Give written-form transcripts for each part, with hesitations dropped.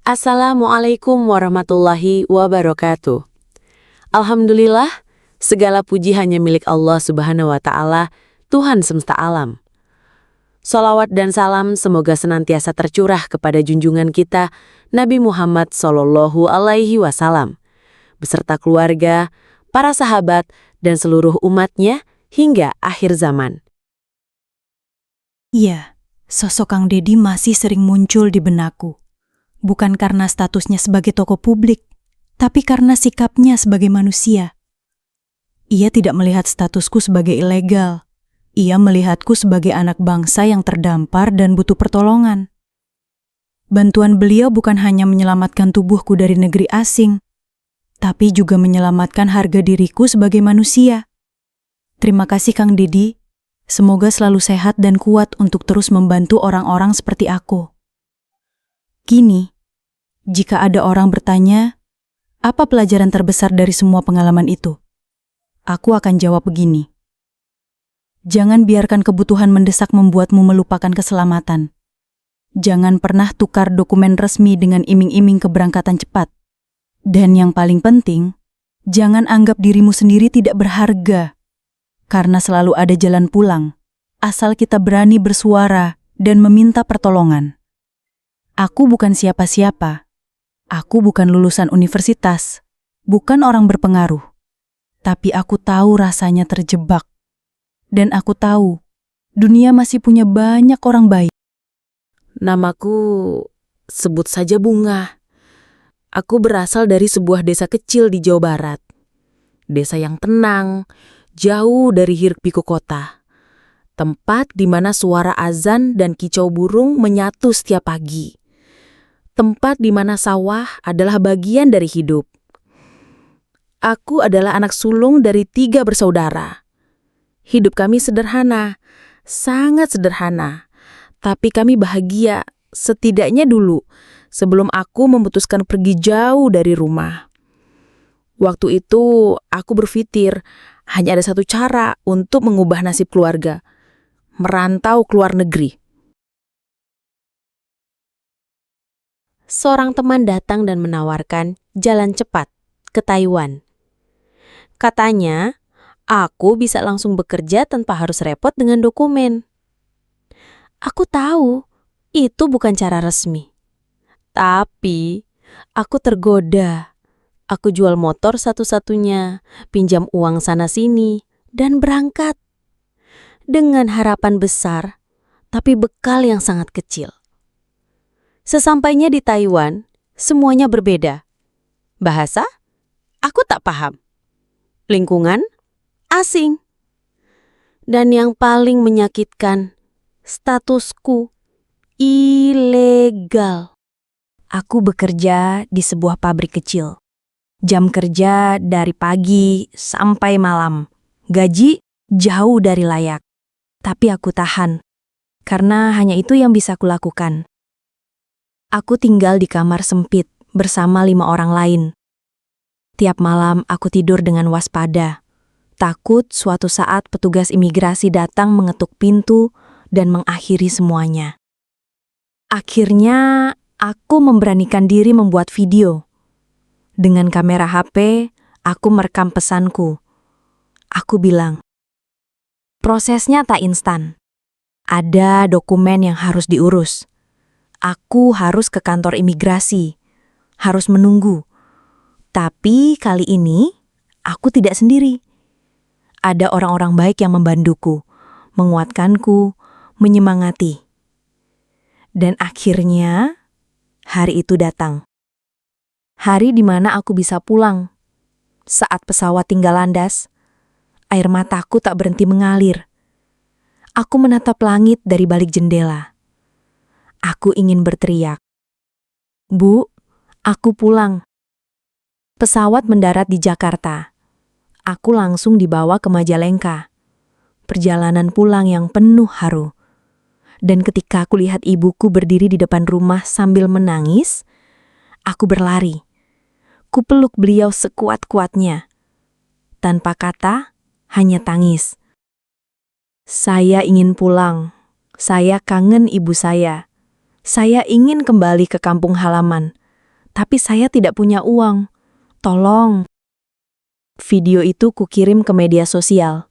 Assalamualaikum warahmatullahi wabarakatuh. Alhamdulillah, segala puji hanya milik Allah Subhanahu wa Ta'ala, Tuhan semesta alam. Salawat dan salam semoga senantiasa tercurah kepada junjungan kita, Nabi Muhammad Sallallahu Alaihi Wasallam, beserta keluarga, para sahabat, dan seluruh umatnya hingga akhir zaman. Iya, sosok Kang Deddy masih sering muncul di benakku. Bukan karena statusnya sebagai tokoh publik, tapi karena sikapnya sebagai manusia. Ia tidak melihat statusku sebagai ilegal. Ia melihatku sebagai anak bangsa yang terdampar dan butuh pertolongan. Bantuan beliau bukan hanya menyelamatkan tubuhku dari negeri asing, tapi juga menyelamatkan harga diriku sebagai manusia. Terima kasih Kang Deddy. Semoga selalu sehat dan kuat untuk terus membantu orang-orang seperti aku. Kini, jika ada orang bertanya, apa pelajaran terbesar dari semua pengalaman itu? Aku akan jawab begini. Jangan biarkan kebutuhan mendesak membuatmu melupakan keselamatan. Jangan pernah tukar dokumen resmi dengan iming-iming keberangkatan cepat. Dan yang paling penting, jangan anggap dirimu sendiri tidak berharga. Karena selalu ada jalan pulang, asal kita berani bersuara dan meminta pertolongan. Aku bukan siapa-siapa. Aku bukan lulusan universitas, bukan orang berpengaruh. Tapi aku tahu rasanya terjebak. Dan aku tahu, dunia masih punya banyak orang baik. Namaku sebut saja Bunga. Aku berasal dari sebuah desa kecil di Jawa Barat. Desa yang tenang, jauh dari hiruk-pikuk kota. Tempat di mana suara azan dan kicau burung menyatu setiap pagi. Tempat di mana sawah adalah bagian dari hidup. Aku adalah anak sulung dari 3 bersaudara. Hidup kami sederhana, sangat sederhana. Tapi kami bahagia, setidaknya dulu, sebelum aku memutuskan pergi jauh dari rumah. Waktu itu aku berpikir, hanya ada satu cara untuk mengubah nasib keluarga. Merantau ke luar negeri. Seorang teman datang dan menawarkan jalan cepat ke Taiwan. Katanya, aku bisa langsung bekerja tanpa harus repot dengan dokumen. Aku tahu, itu bukan cara resmi. Tapi, aku tergoda. Aku jual motor satu-satunya, pinjam uang sana-sini, dan berangkat. Dengan harapan besar, tapi bekal yang sangat kecil. Sesampainya di Taiwan, semuanya berbeda. Bahasa? Aku tak paham. Lingkungan? Asing. Dan yang paling menyakitkan, statusku ilegal. Aku bekerja di sebuah pabrik kecil. Jam kerja dari pagi sampai malam. Gaji jauh dari layak. Tapi aku tahan, karena hanya itu yang bisa kulakukan. Aku tinggal di kamar sempit bersama 5 orang lain. Tiap malam aku tidur dengan waspada. Takut suatu saat petugas imigrasi datang mengetuk pintu dan mengakhiri semuanya. Akhirnya, aku memberanikan diri membuat video. Dengan kamera HP, aku merekam pesanku. Aku bilang, prosesnya tak instan. Ada dokumen yang harus diurus. Aku harus ke kantor imigrasi. Harus menunggu. Tapi kali ini, aku tidak sendiri. Ada orang-orang baik yang membantuku, menguatkanku, menyemangati. Dan akhirnya, hari itu datang. Hari di mana aku bisa pulang. Saat pesawat tinggal landas, air mataku tak berhenti mengalir. Aku menatap langit dari balik jendela. Aku ingin berteriak. Bu, aku pulang. Pesawat mendarat di Jakarta. Aku langsung dibawa ke Majalengka. Perjalanan pulang yang penuh haru. Dan ketika aku lihat ibuku berdiri di depan rumah sambil menangis, aku berlari. Kupeluk beliau sekuat-kuatnya. Tanpa kata, hanya tangis. Saya ingin pulang. Saya kangen ibu saya. Saya ingin kembali ke kampung halaman. Tapi saya tidak punya uang. Tolong. Video itu kukirim ke media sosial.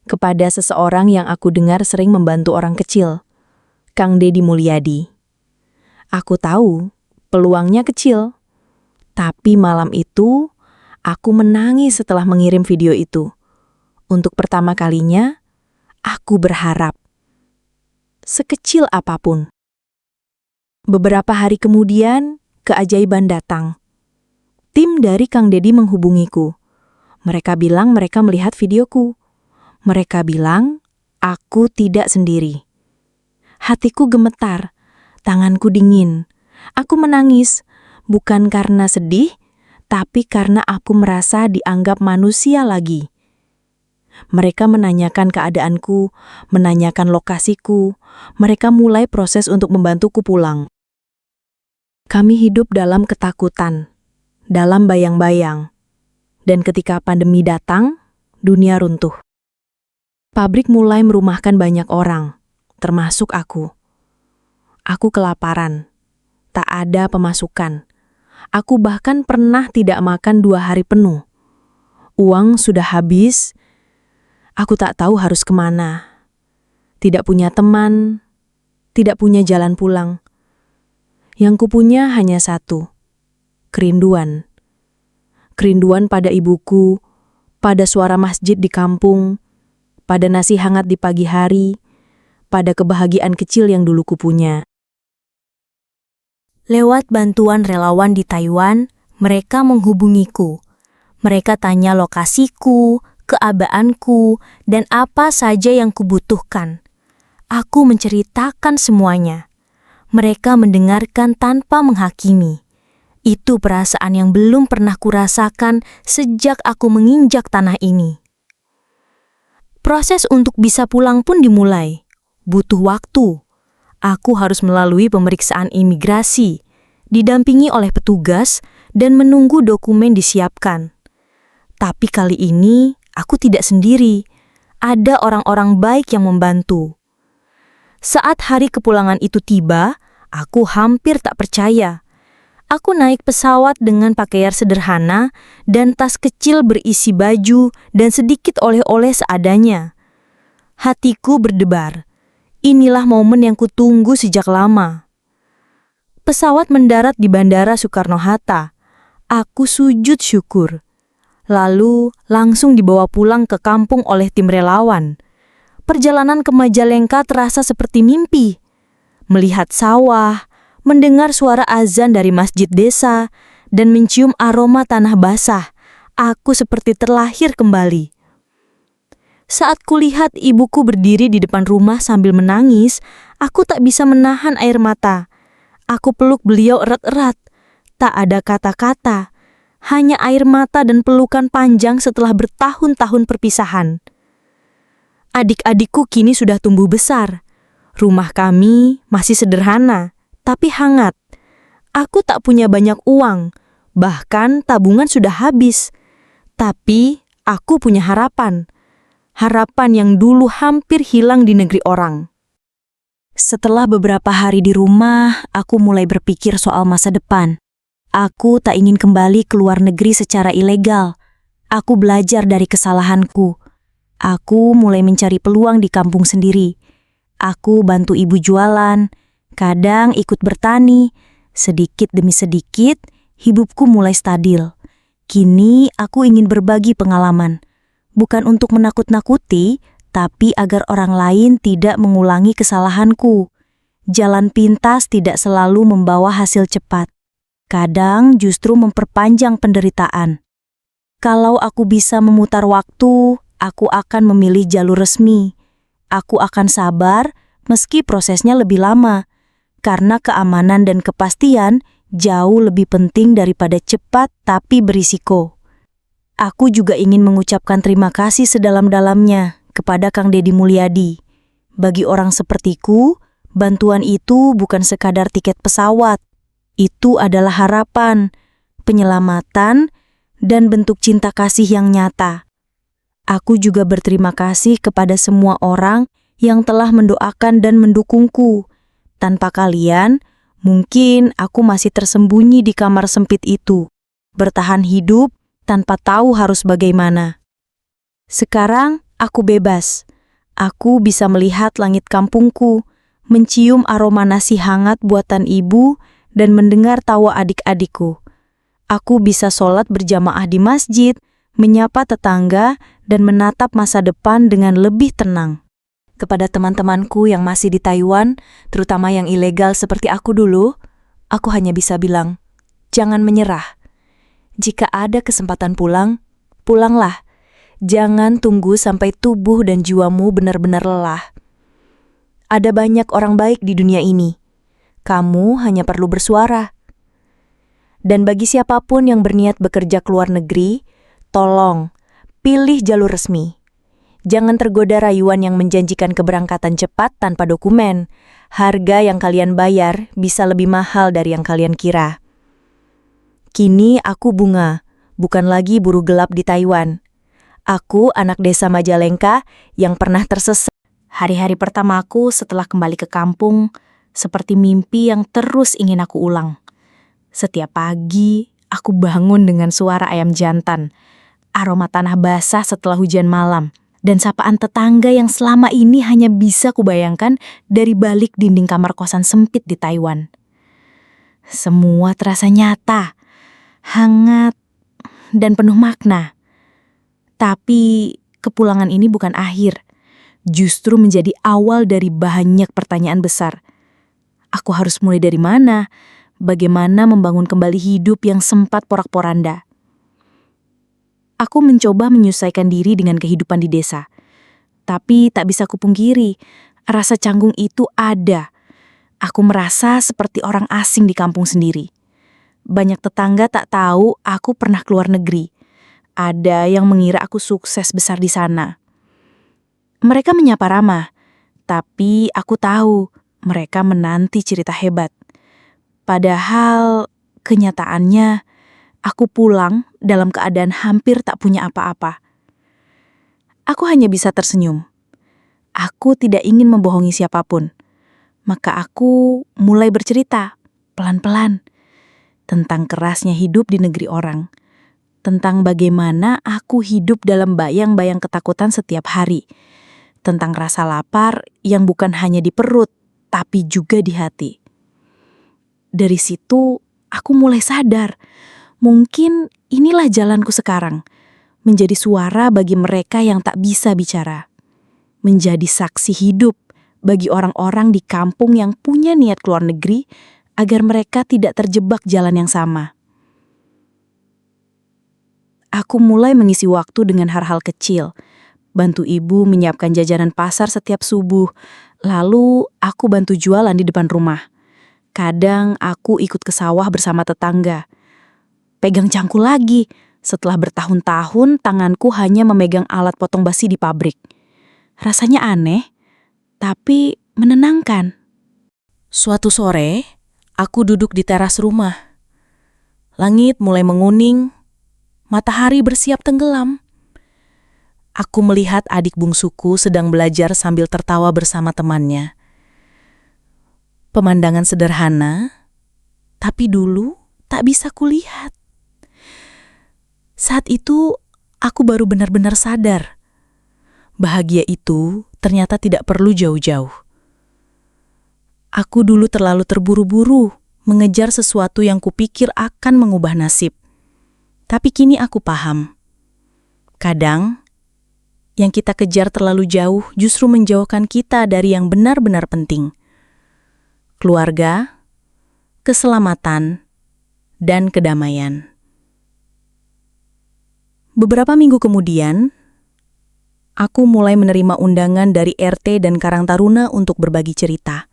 Kepada seseorang yang aku dengar sering membantu orang kecil. Kang Deddy Mulyadi. Aku tahu, peluangnya kecil. Tapi malam itu, aku menangis setelah mengirim video itu. Untuk pertama kalinya, aku berharap. Sekecil apapun. Beberapa hari kemudian, keajaiban datang. Tim dari Kang Deddy menghubungiku. Mereka bilang mereka melihat videoku. Mereka bilang, aku tidak sendiri. Hatiku gemetar, tanganku dingin. Aku menangis, bukan karena sedih, tapi karena aku merasa dianggap manusia lagi. Mereka menanyakan keadaanku, menanyakan lokasiku. Mereka mulai proses untuk membantuku pulang. Kami hidup dalam ketakutan, dalam bayang-bayang. Dan ketika pandemi datang, dunia runtuh. Pabrik mulai merumahkan banyak orang, termasuk aku. Aku kelaparan, tak ada pemasukan. Aku bahkan pernah tidak makan 2 hari penuh. Uang sudah habis, aku tak tahu harus kemana. Tidak punya teman, tidak punya jalan pulang. Yang kupunya hanya satu, kerinduan. Kerinduan pada ibuku, pada suara masjid di kampung, pada nasi hangat di pagi hari, pada kebahagiaan kecil yang dulu kupunya. Lewat bantuan relawan di Taiwan, mereka menghubungiku. Mereka tanya lokasiku, keadaanku, dan apa saja yang kubutuhkan. Aku menceritakan semuanya. Mereka mendengarkan tanpa menghakimi. Itu perasaan yang belum pernah kurasakan sejak aku menginjak tanah ini. Proses untuk bisa pulang pun dimulai. Butuh waktu. Aku harus melalui pemeriksaan imigrasi, didampingi oleh petugas, dan menunggu dokumen disiapkan. Tapi kali ini, aku tidak sendiri. Ada orang-orang baik yang membantu. Saat hari kepulangan itu tiba, aku hampir tak percaya. Aku naik pesawat dengan pakaian sederhana dan tas kecil berisi baju dan sedikit oleh-oleh seadanya. Hatiku berdebar. Inilah momen yang kutunggu sejak lama. Pesawat mendarat di Bandara Soekarno-Hatta. Aku sujud syukur. Lalu langsung dibawa pulang ke kampung oleh tim relawan. Perjalanan ke Majalengka terasa seperti mimpi. Melihat sawah, mendengar suara azan dari masjid desa, dan mencium aroma tanah basah, aku seperti terlahir kembali. Saat kulihat ibuku berdiri di depan rumah sambil menangis, aku tak bisa menahan air mata. Aku peluk beliau erat-erat. Tak ada kata-kata, hanya air mata dan pelukan panjang setelah bertahun-tahun perpisahan. Adik-adikku kini sudah tumbuh besar. Rumah kami masih sederhana, tapi hangat. Aku tak punya banyak uang, bahkan tabungan sudah habis. Tapi aku punya harapan. Harapan yang dulu hampir hilang di negeri orang. Setelah beberapa hari di rumah, aku mulai berpikir soal masa depan. Aku tak ingin kembali ke luar negeri secara ilegal. Aku belajar dari kesalahanku. Aku mulai mencari peluang di kampung sendiri. Aku bantu ibu jualan, kadang ikut bertani. Sedikit demi sedikit, hidupku mulai stabil. Kini aku ingin berbagi pengalaman. Bukan untuk menakut-nakuti, tapi agar orang lain tidak mengulangi kesalahanku. Jalan pintas tidak selalu membawa hasil cepat. Kadang justru memperpanjang penderitaan. Kalau aku bisa memutar waktu, aku akan memilih jalur resmi. Aku akan sabar meski prosesnya lebih lama, karena keamanan dan kepastian jauh lebih penting daripada cepat tapi berisiko. Aku juga ingin mengucapkan terima kasih sedalam-dalamnya kepada Kang Deddy Mulyadi. Bagi orang sepertiku, bantuan itu bukan sekadar tiket pesawat. Itu adalah harapan, penyelamatan, dan bentuk cinta kasih yang nyata. Aku juga berterima kasih kepada semua orang yang telah mendoakan dan mendukungku. Tanpa kalian, Mungkin aku masih tersembunyi di kamar sempit itu, bertahan hidup tanpa tahu harus bagaimana. Sekarang aku bebas. Aku bisa melihat langit kampungku, mencium aroma nasi hangat buatan ibu, dan mendengar tawa adik-adikku. Aku bisa sholat berjamaah di masjid, menyapa tetangga, dan menatap masa depan dengan lebih tenang. Kepada teman-temanku yang masih di Taiwan, terutama yang ilegal seperti aku dulu, aku hanya bisa bilang, jangan menyerah. Jika ada kesempatan pulang, pulanglah. Jangan tunggu sampai tubuh dan jiwamu benar-benar lelah. Ada banyak orang baik di dunia ini. Kamu hanya perlu bersuara. Dan bagi siapapun yang berniat bekerja ke luar negeri, tolong, pilih jalur resmi. Jangan tergoda rayuan yang menjanjikan keberangkatan cepat tanpa dokumen. Harga yang kalian bayar bisa lebih mahal dari yang kalian kira. Kini aku Bunga, bukan lagi buruh gelap di Taiwan. Aku anak desa Majalengka yang pernah tersesat. Hari-hari pertamaku setelah kembali ke kampung, seperti mimpi yang terus ingin aku ulang. Setiap pagi, aku bangun dengan suara ayam jantan, aroma tanah basah setelah hujan malam, dan sapaan tetangga yang selama ini hanya bisa kubayangkan dari balik dinding kamar kosan sempit di Taiwan. Semua terasa nyata, hangat, dan penuh makna. Tapi kepulangan ini bukan akhir, justru menjadi awal dari banyak pertanyaan besar. Aku harus mulai dari mana? Bagaimana membangun kembali hidup yang sempat porak-poranda? Aku mencoba menyesuaikan diri dengan kehidupan di desa. Tapi tak bisa kupungkiri, rasa canggung itu ada. Aku merasa seperti orang asing di kampung sendiri. Banyak tetangga tak tahu aku pernah keluar negeri. Ada yang mengira aku sukses besar di sana. Mereka menyapa ramah, tapi aku tahu mereka menanti cerita hebat. Padahal kenyataannya, aku pulang dalam keadaan hampir tak punya apa-apa. Aku hanya bisa tersenyum. Aku tidak ingin membohongi siapapun. Maka aku mulai bercerita, pelan-pelan, tentang kerasnya hidup di negeri orang. Tentang bagaimana aku hidup dalam bayang-bayang ketakutan setiap hari. Tentang rasa lapar yang bukan hanya di perut, tapi juga di hati. Dari situ, aku mulai sadar, mungkin inilah jalanku sekarang, menjadi suara bagi mereka yang tak bisa bicara. Menjadi saksi hidup bagi orang-orang di kampung yang punya niat keluar negeri, agar mereka tidak terjebak jalan yang sama. Aku mulai mengisi waktu dengan hal-hal kecil, bantu ibu menyiapkan jajanan pasar setiap subuh, lalu aku bantu jualan di depan rumah. Kadang aku ikut ke sawah bersama tetangga. Pegang cangkul lagi, setelah bertahun-tahun tanganku hanya memegang alat potong basi di pabrik. Rasanya aneh, tapi menenangkan. Suatu sore, aku duduk di teras rumah. Langit mulai menguning, matahari bersiap tenggelam. Aku melihat adik bungsuku sedang belajar sambil tertawa bersama temannya. Pemandangan sederhana, tapi dulu tak bisa kulihat. Saat itu, aku baru benar-benar sadar. Bahagia itu ternyata tidak perlu jauh-jauh. Aku dulu terlalu terburu-buru mengejar sesuatu yang kupikir akan mengubah nasib. Tapi kini aku paham. Kadang, yang kita kejar terlalu jauh justru menjauhkan kita dari yang benar-benar penting. Keluarga, keselamatan, dan kedamaian. Beberapa minggu kemudian, aku mulai menerima undangan dari RT dan Karang Taruna untuk berbagi cerita.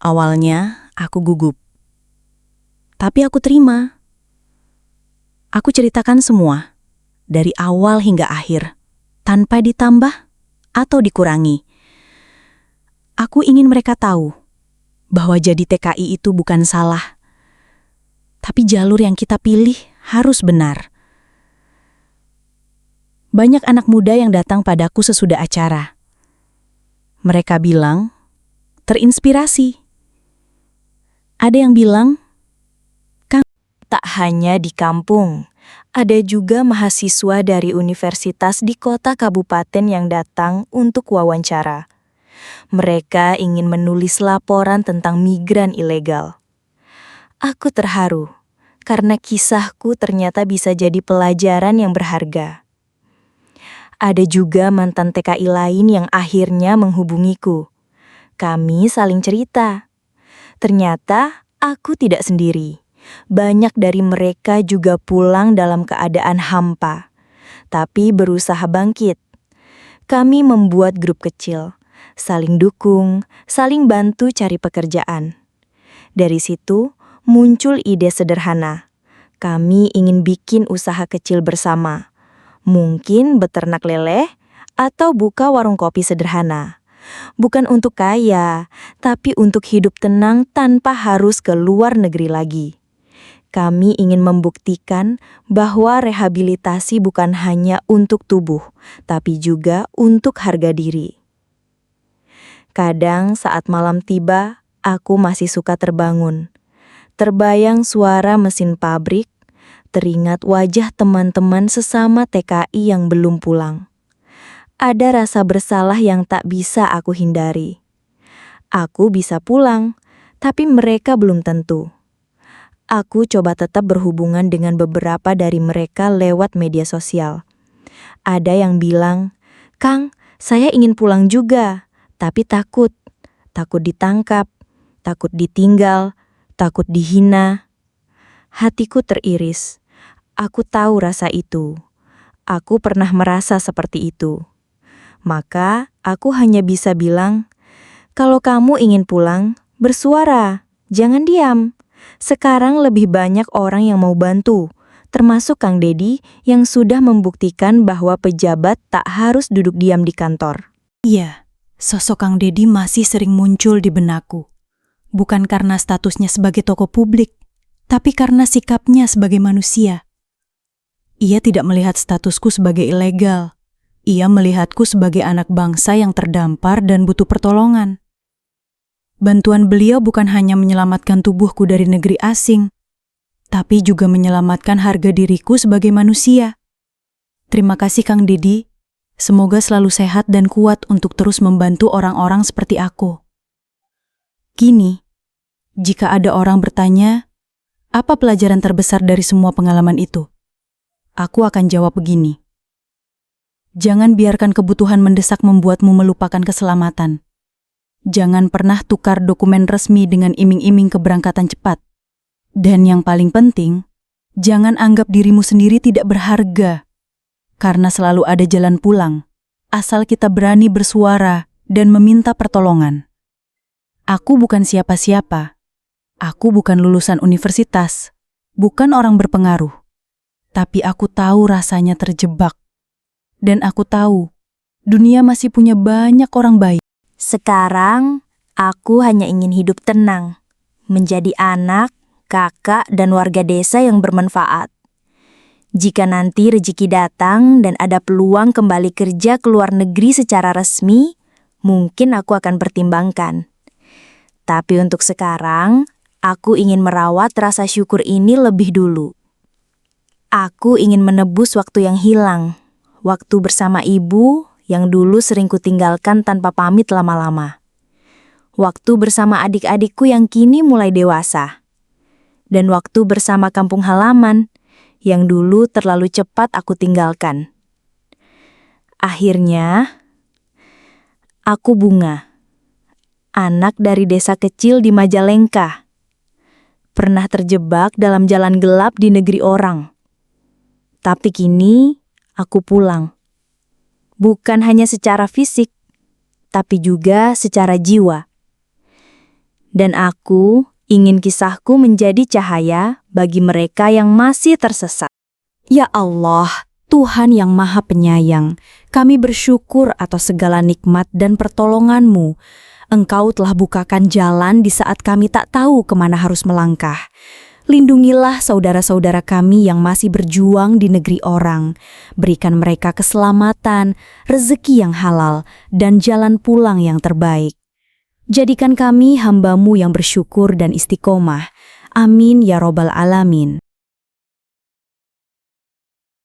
Awalnya, aku gugup. Tapi aku terima. Aku ceritakan semua, dari awal hingga akhir, tanpa ditambah atau dikurangi. Aku ingin mereka tahu bahwa jadi TKI itu bukan salah, tapi jalur yang kita pilih harus benar. Banyak anak muda yang datang padaku sesudah acara. Mereka bilang, terinspirasi. Ada yang bilang, Tak hanya di kampung, ada juga mahasiswa dari universitas di kota kabupaten yang datang untuk wawancara. Mereka ingin menulis laporan tentang migran ilegal. Aku terharu, karena kisahku ternyata bisa jadi pelajaran yang berharga. Ada juga mantan TKI lain yang akhirnya menghubungiku. Kami saling cerita. Ternyata aku tidak sendiri. Banyak dari mereka juga pulang dalam keadaan hampa, tapi berusaha bangkit. Kami membuat grup kecil, saling dukung, saling bantu cari pekerjaan. Dari situ muncul ide sederhana. Kami ingin bikin usaha kecil bersama. Mungkin beternak leleh atau buka warung kopi sederhana. Bukan untuk kaya, tapi untuk hidup tenang tanpa harus ke luar negeri lagi. Kami ingin membuktikan bahwa rehabilitasi bukan hanya untuk tubuh, tapi juga untuk harga diri. Kadang saat malam tiba, aku masih suka terbangun. Terbayang suara mesin pabrik, teringat wajah teman-teman sesama TKI yang belum pulang. Ada rasa bersalah yang tak bisa aku hindari. Aku bisa pulang, tapi mereka belum tentu. Aku coba tetap berhubungan dengan beberapa dari mereka lewat media sosial. Ada yang bilang, "Kang, saya ingin pulang juga, tapi takut. Takut ditangkap, takut ditinggal, takut dihina." Hatiku teriris. Aku tahu rasa itu. Aku pernah merasa seperti itu. Maka aku hanya bisa bilang, "Kalau kamu ingin pulang, bersuara, jangan diam. Sekarang lebih banyak orang yang mau bantu, termasuk Kang Dedi yang sudah membuktikan bahwa pejabat tak harus duduk diam di kantor." Iya, sosok Kang Dedi masih sering muncul di benakku. Bukan karena statusnya sebagai tokoh publik, tapi karena sikapnya sebagai manusia. Ia tidak melihat statusku sebagai ilegal. Ia melihatku sebagai anak bangsa yang terdampar dan butuh pertolongan. Bantuan beliau bukan hanya menyelamatkan tubuhku dari negeri asing, tapi juga menyelamatkan harga diriku sebagai manusia. Terima kasih Kang Dedi. Semoga selalu sehat dan kuat untuk terus membantu orang-orang seperti aku. Kini, jika ada orang bertanya, apa pelajaran terbesar dari semua pengalaman itu? Aku akan jawab begini. Jangan biarkan kebutuhan mendesak membuatmu melupakan keselamatan. Jangan pernah tukar dokumen resmi dengan iming-iming keberangkatan cepat. Dan yang paling penting, jangan anggap dirimu sendiri tidak berharga. Karena selalu ada jalan pulang, asal kita berani bersuara dan meminta pertolongan. Aku bukan siapa-siapa. Aku bukan lulusan universitas, bukan orang berpengaruh. Tapi aku tahu rasanya terjebak. Dan aku tahu, dunia masih punya banyak orang baik. Sekarang, aku hanya ingin hidup tenang, menjadi anak, kakak, dan warga desa yang bermanfaat. Jika nanti rezeki datang dan ada peluang kembali kerja ke luar negeri secara resmi, mungkin aku akan pertimbangkan. Tapi untuk sekarang, aku ingin merawat rasa syukur ini lebih dulu. Aku ingin menebus waktu yang hilang, waktu bersama ibu yang dulu sering kutinggalkan tanpa pamit lama-lama. Waktu bersama adik-adikku yang kini mulai dewasa. Dan waktu bersama kampung halaman yang dulu terlalu cepat aku tinggalkan. Akhirnya, aku Bunga, anak dari desa kecil di Majalengka. Pernah terjebak dalam jalan gelap di negeri orang. Tapi kini, aku pulang. Bukan hanya secara fisik, tapi juga secara jiwa. Dan aku ingin kisahku menjadi cahaya bagi mereka yang masih tersesat. "Ya Allah, Tuhan yang Maha Penyayang, kami bersyukur atas segala nikmat dan pertolongan-Mu. Engkau telah bukakan jalan di saat kami tak tahu kemana harus melangkah. Lindungilah saudara-saudara kami yang masih berjuang di negeri orang. Berikan mereka keselamatan, rezeki yang halal, dan jalan pulang yang terbaik. Jadikan kami hamba-Mu yang bersyukur dan istiqomah. Amin ya robbal alamin.